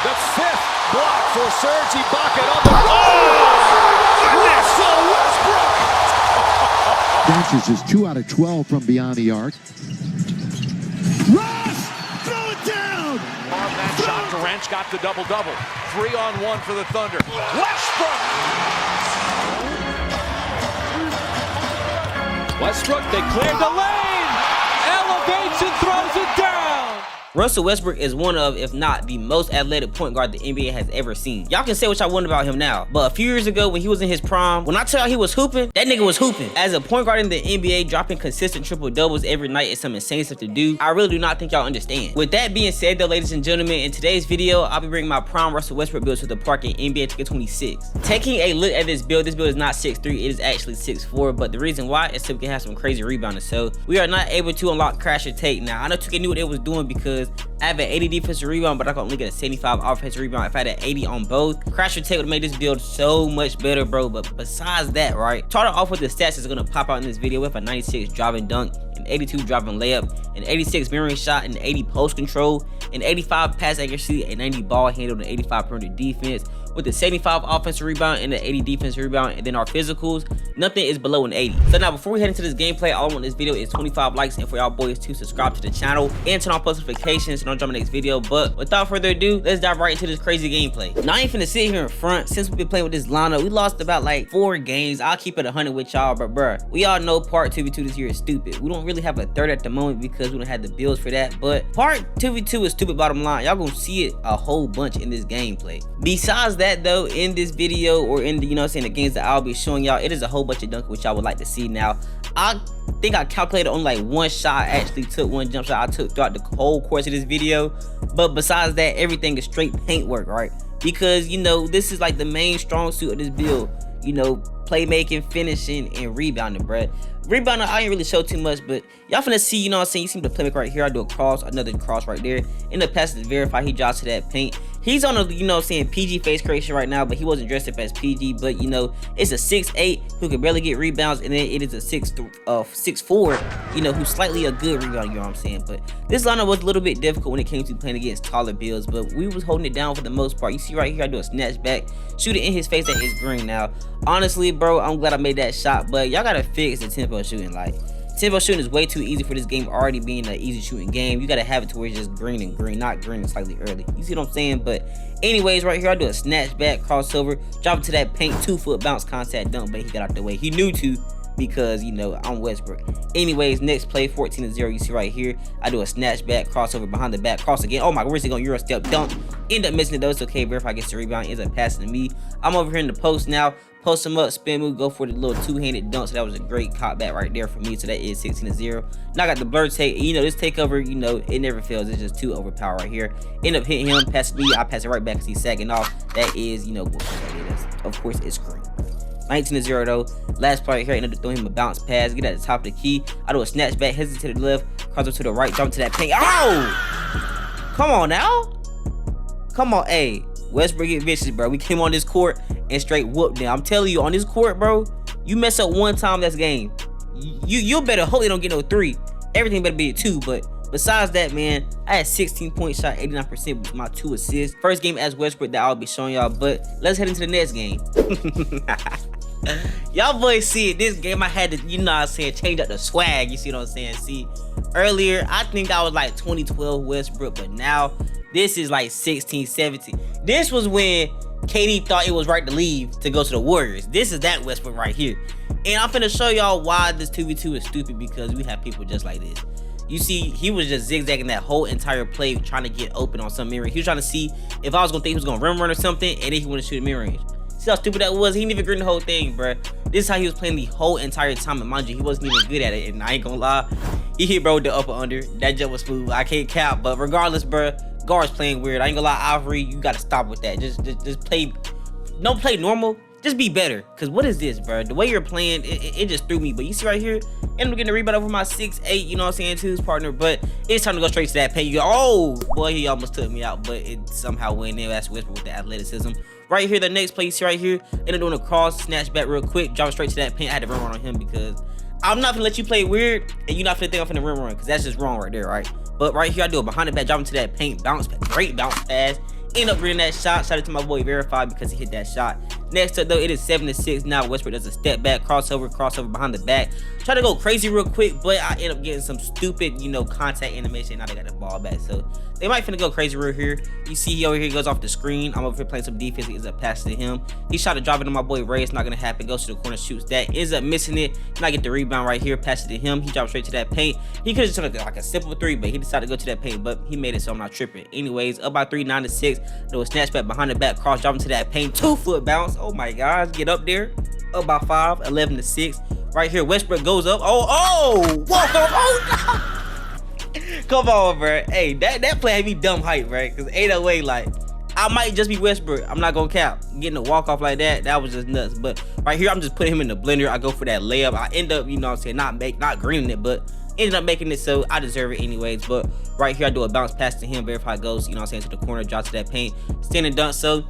The fifth block for Serge Ibaka on the... Oh! Russell Westbrook! Dances is 2 out of 12 from beyond the arc. Russ! Throw it down! On that shot, Durant's got the double-double. 3-on-1 for the Thunder. Westbrook! Westbrook, they cleared the lane! Elevates and throws it down! Russell Westbrook is one of, if not the most athletic point guard the NBA has ever seen. Y'all can say what y'all want about him now, but a few years ago when he was in his prime, when I tell y'all he was hooping, that nigga was hooping. As a point guard in the NBA, dropping consistent triple doubles every night is some insane stuff to do. I really do not think y'all understand. With that being said though, ladies and gentlemen, in today's video, I'll be bringing my prime Russell Westbrook build to the park in NBA 2K26. Taking a look at this build is not 6'3", it is actually 6'4", but the reason why is so we can have some crazy rebounding. So we are not able to unlock Crash or Take. Now, I know 2K knew what it was doing because I have an 80 defensive rebound, but I can only get a 75 offensive rebound. If I had an 80 on both, Crash or Take would make this build so much better, bro. But besides that, right, starting off with the stats that's gonna pop out in this video with a 96 driving dunk, an 82 driving layup, an 86 mirroring shot, an 80 post control, an 85 pass accuracy, a 90 ball handle, an 85 perimeter defense, with the 75 offensive rebound and the 80 defensive rebound. And then our physicals, nothing is below an 80. So now before we head into this gameplay, all I want this video is 25 likes, and for y'all boys to subscribe to the channel and turn on post notifications so don't jump in the next video. But without further ado, let's dive right into this crazy gameplay. Now I ain't finna sit here in front. Since we've been playing with this lineup, we lost about like 4 games. I'll keep it 100 with y'all, but bruh, we all know part 2v2 this year is stupid. We don't really have a third at the moment because we don't have the builds for that, but part 2v2 is stupid. Bottom line, y'all gonna see it a whole bunch in this gameplay. Besides that though, in this video or in the, you know what I'm saying, the games that I'll be showing y'all, it is a whole bunch of dunks which y'all would like to see. Now I think I calculated on like one shot I actually took, one jump shot I took throughout the whole course of this video, but besides that, everything is straight paint work, right? Because you know this is like the main strong suit of this build, you know, playmaking, finishing, and rebounding, bruh. Rebounding, I ain't really show too much, but y'all finna see, you know what I'm saying, you see the playmaker right here, I do a cross, another cross right there, in the pass to verify, he drops to that paint. He's on a, you know what I'm saying, PG face creation right now, but he wasn't dressed up as PG, but you know, it's a 6'8", who can barely get rebounds, and then it is a 6'4", you know, who's slightly a good rebounder, you know what I'm saying. But this lineup was a little bit difficult when it came to playing against taller builds, but we was holding it down for the most part. You see right here, I do a snatch back, shoot it in his face at his green. Now, honestly, bro, I'm glad I made that shot, but y'all gotta fix the tempo shooting. Like, tempo shooting is way too easy for this game already being an easy shooting game. You gotta have it to where it's just green and green, not green and slightly early. You see what I'm saying? But anyways, right here I do a snatch back, crossover, drop it to that paint, 2-foot bounce contact dunk, but he got out the way. He knew to, because you know I'm Westbrook. Anyways, next play, 14-0. You see right here, I do a snatch back, crossover behind the back, cross again. Oh my, where's he going? Euro step dunk. End up missing it though. It's okay. Verify gets the rebound, ends up passing to me. I'm over here in the post now. Post him up, spin move, go for the little two-handed dunk. So that was a great cop back right there for me. So that is 16-0. Now I got the blur take. You know, this takeover, you know, it never fails. It's just too overpowered right here. End up hitting him, pass me. I pass it right back because he's sagging off. That is, you know, of course, it's screen. 19-0 though. Last play right here, I ended up throwing him a bounce pass. Get at the top of the key. I do a snatch back, hesitate to the left, cross up to the right, jump to that paint. Oh! Come on now. Come on, hey. Westbrook get vicious, bro. We came on this court and straight whooped them. I'm telling you, on this court, bro, you mess up one time, that's game. You better hope they don't get no 3. Everything better be a 2, but besides that, man, I had 16 point shot, 89% with my 2 assists. First game as Westbrook that I'll be showing y'all, but let's head into the next game. Y'all boys see it, this game I had to, you know what I'm saying, change up the swag, you see what I'm saying? See, earlier, I think that was like 2012 Westbrook, but now, this is like 16, 17. This was when KD thought it was right to leave to go to the Warriors. This is that Westbrook right here. And I'm finna show y'all why this 2v2 is stupid, because we have people just like this. You see, he was just zigzagging that whole entire play trying to get open on some mid-range. He was trying to see if I was gonna think he was gonna rim run or something, and then he wanted to shoot a mid-range. See how stupid that was? He didn't even green the whole thing, bruh. This is how he was playing the whole entire time, and mind you, he wasn't even good at it, and I ain't gonna lie. He hit bro with the upper under. That jump was smooth. I can't count, but regardless, bruh, guard's playing weird. I ain't gonna lie, Ivory, you gotta stop with that. Just play, don't play normal. Just be better. Cause what is this, bro? The way you're playing, it just threw me. But you see right here, and I'm getting a rebound over my 6'8", you know what I'm saying, to his partner. But it's time to go straight to that paint. You go, oh boy, he almost took me out, but it somehow went in. That's Westbrook with the athleticism. Right here, the next play, you see right here, and I'm doing a cross, snatch back real quick, drop straight to that paint. I had to run on him because I'm not gonna let you play weird, and you're not gonna think I'm finna run, because that's just wrong right there, right? But right here, I do a behind the back, drop into that paint, bounce, great bounce pass. End up bringing that shot. Shout out to my boy Verified because he hit that shot. Next up though, it is 7-6 now. Westbrook does a step back, crossover behind the back. Try to go crazy real quick, but I end up getting some stupid, you know, contact animation. Now they got the ball back, so they might finna go crazy real here. You see he over here goes off the screen. I'm over here playing some defense. He ends up passing to him. He shot to drop it to my boy Ray. It's not gonna happen. Goes to the corner, shoots that. Ends up missing it. And I get the rebound right here. Pass it to him. He drops straight to that paint. He could have just done like a simple 3, but he decided to go to that paint. But he made it, so I'm not tripping. Anyways, up by 3, 9-6. There was snatch back behind the back, cross dropping to that paint. 2-foot bounce. Oh my gosh, get up there. Up by 5, 11-6. Right here, Westbrook goes up. Oh, walk up. Oh no. Come on, bro. Hey, that play had me dumb hype, right? Because 808, like, I might just be Westbrook. I'm not gonna cap. Getting a walk off like that was just nuts. But right here, I'm just putting him in the blender. I go for that layup. I end up, you know what I'm saying, not greening it, but ended up making it, so I deserve it anyways. But right here, I do a bounce pass to him. Verified goes, you know what I'm saying, to the corner, drops to that paint, standing dunk. So,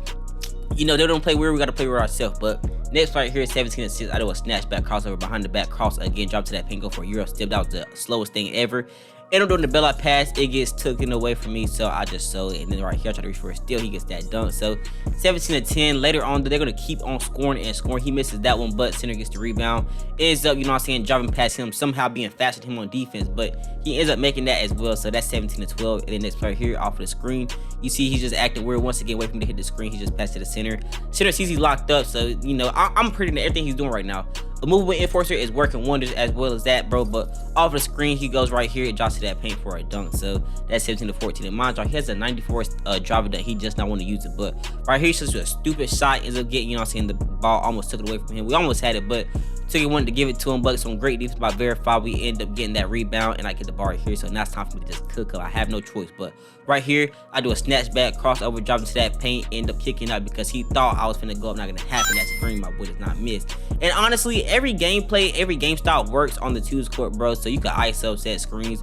you know, they don't play weird. We gotta play weird ourselves. But next right here, 17-6. I do a snatch back, crossover behind the back, cross again, drop to that paint, go for a Euro step. That was the slowest thing ever. And I'm doing the bailout pass, it gets taken away from me, so I just sold it. And then right here, I try to reach for a steal, he gets that dunk. So 17-10. Later on, they're gonna keep on scoring and scoring. He misses that one, but center gets the rebound. Ends up, you know what I'm saying, driving past him, somehow being faster than him on defense, but he ends up making that as well. So that's 17-12. And then next player here off of the screen, you see he's just acting weird. Once again, wait for him to hit the screen, he just passed to the center. Center sees he's locked up, so you know I'm pretty into everything he's doing right now. A movable enforcer is working wonders as well as that, bro. But off the screen, he goes right here and drops to that paint for a dunk. So that's 17-14. And mind you, he has a 94 driver that he just not want to use it. But right here, it's just a stupid shot. Ends up getting, you know what I'm saying, the ball almost took it away from him. We almost had it, but took it, wanted to give it to him. But some great defense by Verify. We end up getting that rebound, and I get the ball right here. So now it's time for me to just cook up. I have no choice. But right here, I do a snatch back, crossover, drop into that paint, end up kicking out because he thought I was finna go up. Not gonna happen. That screen, my boy does not miss. And honestly, every gameplay, every game style works on the 2's court, bro. So you can ISO, set screens,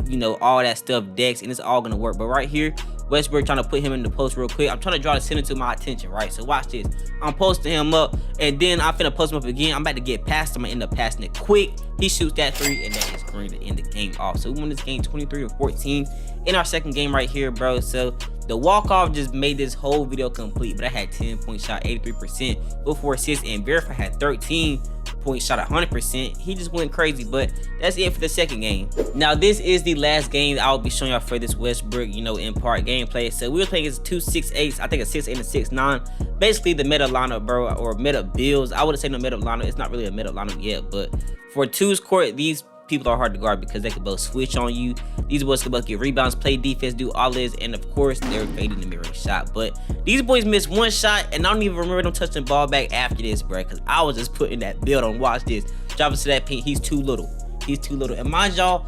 you know, all that stuff, decks, and it's all gonna work. But right here, Westbrook trying to put him in the post real quick. I'm trying to draw the center to my attention, right? So watch this. I'm posting him up, and then I'm finna post him up again. I'm about to get past him. I end up passing it quick. He shoots that 3, and that is green to end the game off. So we won this game 23-14 in our second game right here, bro. So the walk-off just made this whole video complete. But I had 10-point shot, 83% with 4 assists, and Verify had 13-point shot, 100%. He just went crazy. But that's it for the second game. Now this is the last game I'll be showing y'all for this Westbrook, you know, in part gameplay. So we were playing against 2 6'8s, I think a 6'8 and a 6'9. Basically the meta lineup, bro, or meta builds. I wouldn't say no meta lineup. It's not really a meta lineup yet, but for 2's court, these people are hard to guard because they can both switch on you. These boys can both get rebounds, play defense, do all this, and of course they're fading the mirror shot. But these boys missed one shot, and I don't even remember them touching the ball back after this, bro, because I was just putting that build on. Watch this, dropping to that paint. He's too little. He's too little. And mind y'all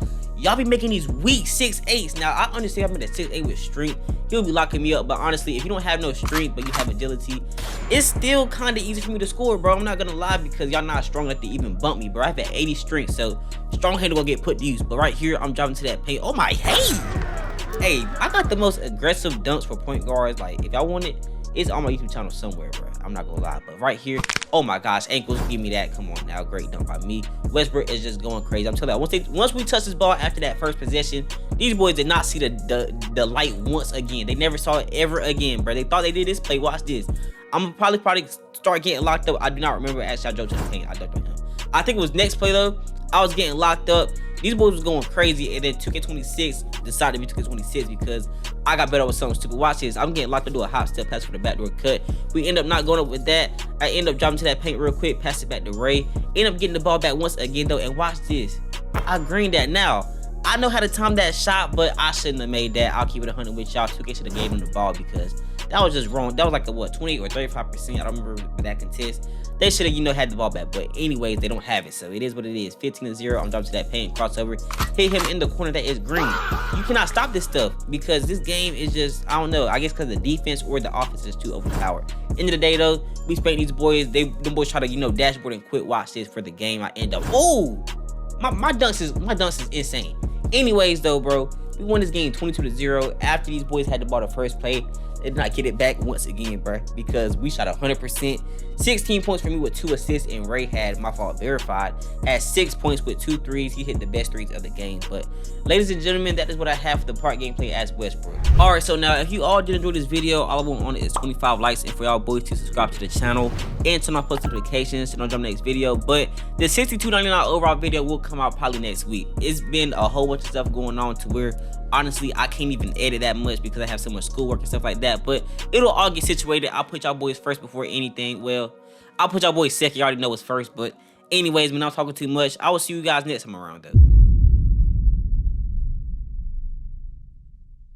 be making these weak 6'8s. Now I understand I'm in that 6'8 with strength. He'll be locking me up, but honestly, if you don't have no strength but you have agility, it's still kind of easy for me to score, bro. I'm not gonna lie, because y'all not strong enough to even bump me, bro. I have an 80 strength, so strong hand will get put to use. But right here, I'm dropping to that paint. Oh my, hey, I got the most aggressive dunks for point guards. Like, if y'all want it, it's on my YouTube channel somewhere, bro. I'm not gonna lie. But right here, oh my gosh, ankles, give me that. Come on now, great dunk by me. Westbrook is just going crazy. I'm telling you, once we touch this ball after that first possession, these boys did not see the light once again. They never saw it ever again, bro. They thought they did this play. Watch this. I'm gonna probably start getting locked up. I do not remember. Actually, I drove to the paint. I dunked on him. I think it was next play though. I was getting locked up. These boys was going crazy, and then 2K26 decided to be 2K26 because I got better with something stupid. Watch this. I'm getting locked up, do a hop step pass for the backdoor cut. We end up not going up with that. I end up dropping to that paint real quick, pass it back to Ray. End up getting the ball back once again though, and watch this. I greened that now. I know how to time that shot, but I shouldn't have made that. I'll keep it 100 with y'all. 2K should have gave him the ball because that was just wrong. That was like a what, 20 or 35%. I don't remember that contest. They should have, you know, had the ball back. But anyways, they don't have it. So it is what it is. 15-0. I'm dropping to that paint, crossover, hit him in the corner that is green. You cannot stop this stuff because this game is just, I don't know. I guess because the defense or the offense is too overpowered. End of the day though, we spanked these boys. Them boys try to, you know, dashboard and quit. Watch this for the game. I end up, oh, my dunks is insane. Anyways though, bro, we won this game 22-0 after these boys had the ball the first play. They did not get it back once again, bro, because we shot 100%. 16 points for me with 2 assists, and Ray had, my fault, verified, at 6 points with 2 threes. He hit the best threes of the game. But ladies and gentlemen, that is what I have for the part gameplay as Westbrook. All right, so now if you all did enjoy this video, all I want on it is 25 likes, and for y'all boys to subscribe to the channel and turn on post notifications so don't jump next video. But the $62.99 overall video will come out probably next week. It's been a whole bunch of stuff going on to where honestly I can't even edit that much because I have so much schoolwork and stuff like that, but it'll all get situated. I'll put y'all boys first before anything. Well, I'll put y'all boys second. You already know what's first, but anyways, man, I'm talking too much. I will see you guys next time around though.